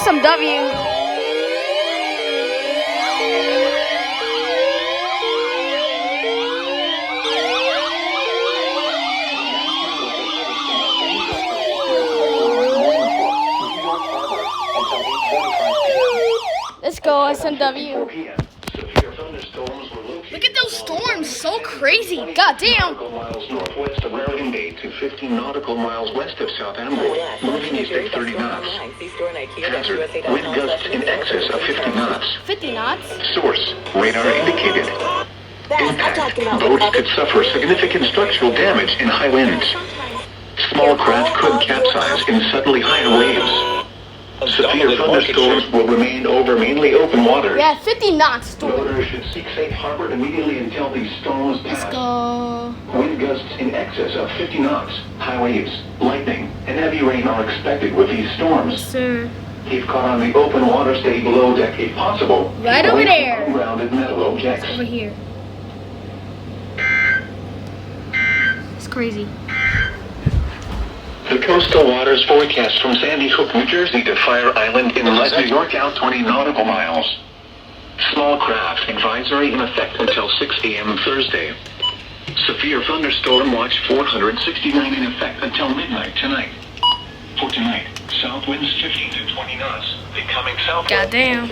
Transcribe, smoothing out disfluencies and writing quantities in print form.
SMW. Let's go, SMW. Look at those storms, so crazy. God damn. Miles northwest of Oregon Bay to 15 nautical miles west of South Amboy, moving east at 30 knots. Hazard, wind gusts in excess of 50 knots. 50 knots? Source, radar indicated. Impact, boats could suffer significant structural damage in high winds. Small craft could capsize in suddenly higher waves. Severe thunderstorms will remain over mainly open waters. Yeah, 50 knots storm. Boaters should seek safe harbor immediately until these storms pass. Let's go. Wind gusts in excess of 50 knots, high waves, lightning, and heavy rain are expected with these storms. Yes, sir. Keep caught on the open water, stay below deck if possible. Right over there. Ungrounded metal objects. Over here. It's crazy. The coastal waters forecast from Sandy Hook, New Jersey to Fire Island in New York out 20 nautical miles. Small craft advisory in effect until 6 a.m. Thursday. Severe thunderstorm watch 469 in effect until midnight tonight. For tonight, south winds 15 to 20 knots. Becoming south. Goddamn.